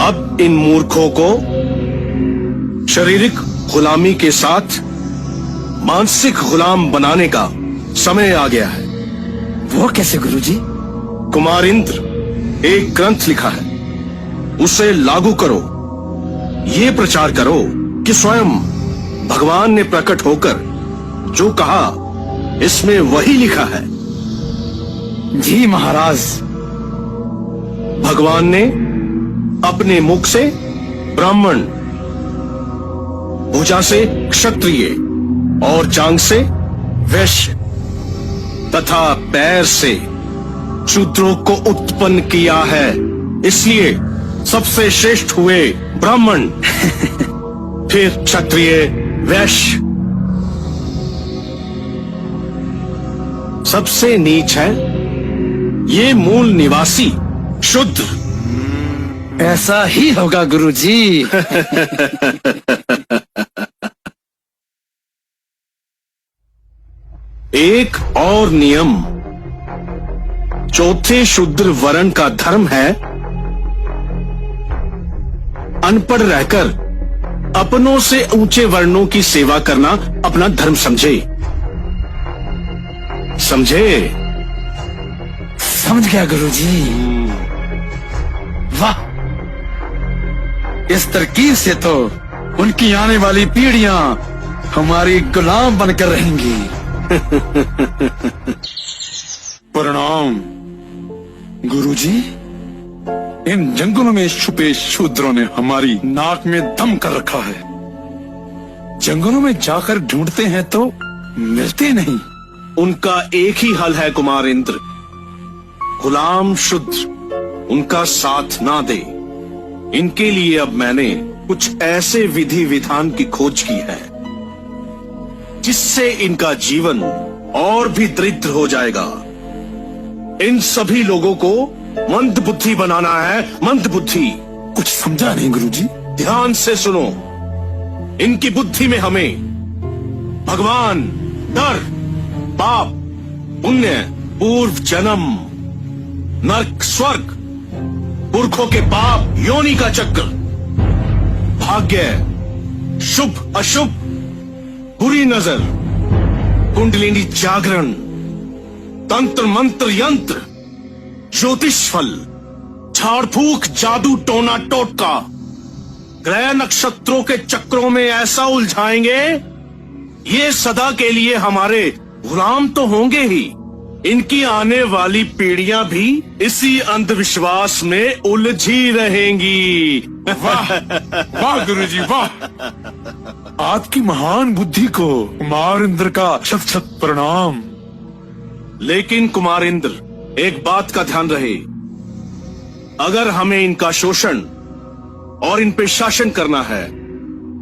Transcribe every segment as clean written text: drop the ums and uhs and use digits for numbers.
अब इन मूर्खों को शारीरिक गुलामी के साथ मानसिक गुलाम बनाने का समय आ गया है। वो कैसे गुरुजी? कुमार इंद्र, एक ग्रंथ लिखा है, उसे लागू करो। ये प्रचार करो कि स्वयं भगवान ने प्रकट होकर जो कहा इसमें वही लिखा है। जी महाराज। भगवान ने अपने मुख से ब्राह्मण, भुजा से क्षत्रिय और जांग से वैश्य तथा पैर से शूद्रों को उत्पन्न किया है। इसलिए सबसे श्रेष्ठ हुए ब्राह्मण, फिर क्षत्रिय, वैश्य, सबसे नीच है ये मूल निवासी शूद्र। ऐसा ही होगा गुरुजी। एक और नियम चौथे शूद्र वर्ण का धर्म है, अनपढ़ रहकर अपनों से ऊंचे वर्णों की सेवा करना अपना धर्म समझे। समझे? समझ गया गुरुजी। वाह, इस तरकीब से तो उनकी आने वाली पीढ़ियां हमारी गुलाम बनकर रहेंगी। प्रणाम गुरुजी। इन जंगलों में छुपे शूद्रों ने हमारी नाक में दम कर रखा है। जंगलों में जाकर ढूंढते हैं तो मिलते नहीं। उनका एक ही हल है कुमार इंद्र, गुलाम शूद्र उनका साथ ना दे। इनके लिए अब मैंने कुछ ऐसे विधि विधान की खोज की है जिससे इनका जीवन और भी दरिद्र हो जाएगा। इन सभी लोगों को मंद बुद्धि बनाना है, मंद बुद्धि। कुछ समझा नहीं गुरुजी। ध्यान से सुनो। इनकी बुद्धि में हमें भगवान, डर, पाप, पुण्य, पूर्व जन्म, नरक, स्वर्ग, पुरखों के पाप, योनि का चक्र, भाग्य, शुभ अशुभ, बुरी नजर, कुंडलिनी जागरण, तंत्र मंत्र यंत्र, ज्योतिष फल, झाड़ फूक, जादू टोना टोटका, ग्रह नक्षत्रों के चक्रों में ऐसा उलझाएंगे ये सदा के लिए हमारे गुलाम तो होंगे ही। इनकी आने वाली पीढ़ियां भी इसी अंधविश्वास में उलझी रहेंगी। वाह वाह गुरुजी वाह। आपकी महान बुद्धि को कुमार इंद्र का शत शत प्रणाम। लेकिन कुमार इंद्र, एक बात का ध्यान रहे, अगर हमें इनका शोषण और इन पे शासन करना है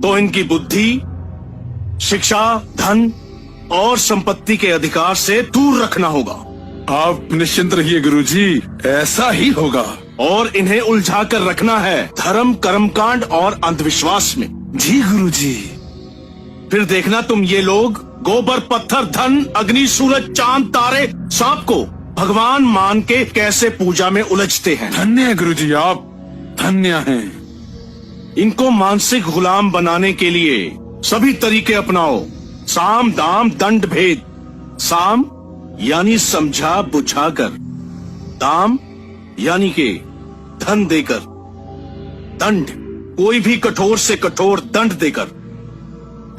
तो इनकी बुद्धि, शिक्षा, धन और संपत्ति के अधिकार से दूर रखना होगा। आप निश्चिंत रहिए गुरुजी, ऐसा ही होगा। और इन्हें उलझा कर रखना है धर्म, कर्मकांड और अंधविश्वास में। जी गुरुजी। फिर देखना तुम ये लोग गोबर, पत्थर, धन, अग्नि, सूरज, चांद, तारे, सांप को भगवान मान के कैसे पूजा में उलझते हैं। धन्य है गुरुजी, आप धन्य हैं। इनको मानसिक गुलाम बनाने के लिए सभी तरीके अपनाओ। साम, दाम, दंड, भेद। साम यानी समझा बुझाकर, दाम यानी के धन देकर, दंड कोई भी कठोर से कठोर दंड देकर,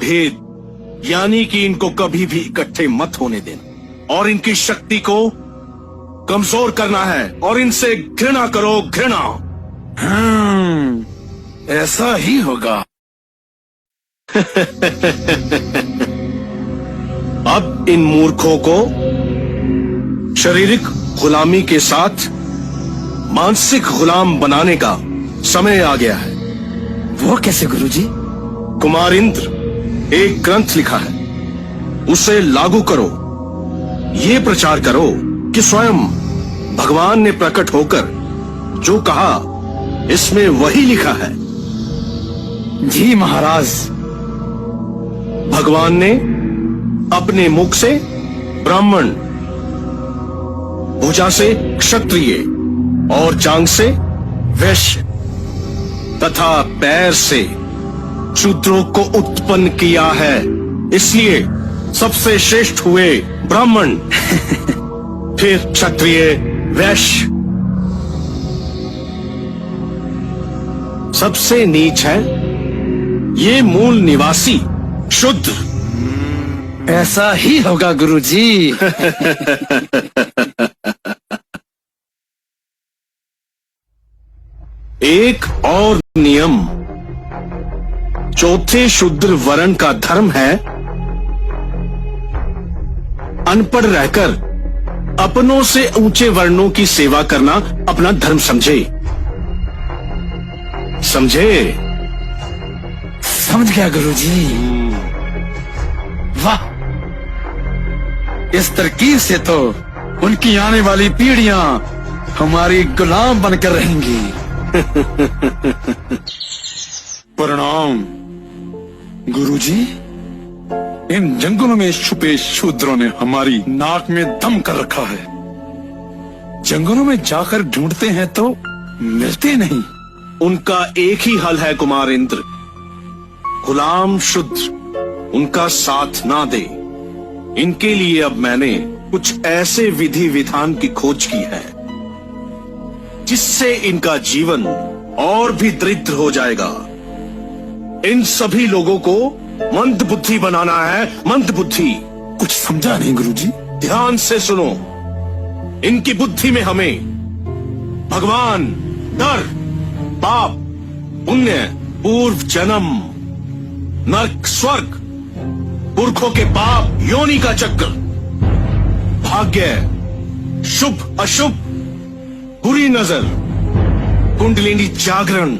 भेद यानी कि इनको कभी भी इकट्ठे मत होने देना और इनकी शक्ति को कमजोर करना है और इनसे घृणा करो, घृणा। ऐसा ही होगा। अब इन मूर्खों को शारीरिक गुलामी के साथ मानसिक गुलाम बनाने का समय आ गया है। वो कैसे गुरुजी? कुमार इंद्र, एक ग्रंथ लिखा है, उसे लागू करो। ये प्रचार करो कि स्वयं भगवान ने प्रकट होकर जो कहा इसमें वही लिखा है। जी महाराज। भगवान ने अपने मुख से ब्राह्मण, भुजा से क्षत्रिय और जांग से वैश्य तथा पैर से शूद्रों को उत्पन्न किया है, इसलिए सबसे श्रेष्ठ हुए ब्राह्मण, फिर क्षत्रिय, वैश्य, सबसे नीच है ये मूल निवासी शूद्र। ऐसा ही होगा गुरुजी। एक और नियम चौथे शूद्र वर्ण का धर्म है अनपढ़ रहकर अपनों से ऊंचे वर्णों की सेवा करना अपना धर्म समझे। समझे? समझ गया गुरुजी। वाह, इस तरकीब से तो उनकी आने वाली पीढ़ियां हमारी गुलाम बनकर रहेंगी। प्रणाम गुरुजी। इन जंगलों में छुपे शूद्रों ने हमारी नाक में दम कर रखा है। जंगलों में जाकर ढूंढते हैं तो मिलते नहीं। उनका एक ही हल है कुमार इंद्र, गुलाम शूद्र उनका साथ ना दे। इनके लिए अब मैंने कुछ ऐसे विधि विधान की खोज की है जिससे इनका जीवन और भी दरिद्र हो जाएगा। इन सभी लोगों को मंद बुद्धि बनाना है, मंद बुद्धि। कुछ समझा नहीं गुरुजी। ध्यान से सुनो। इनकी बुद्धि में हमें भगवान, डर, पाप, पुण्य, पूर्व जन्म, नरक, स्वर्ग, पुरखों के पाप, योनि का चक्र, भाग्य, शुभ अशुभ, बुरी नजर, कुंडलिनी जागरण,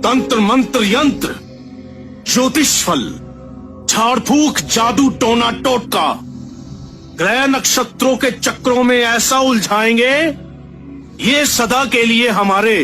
तंत्र मंत्र यंत्र, ज्योतिष फल, झाड़ फूक, जादू टोना टोटका, ग्रह नक्षत्रों के चक्रों में ऐसा उलझाएंगे ये सदा के लिए हमारे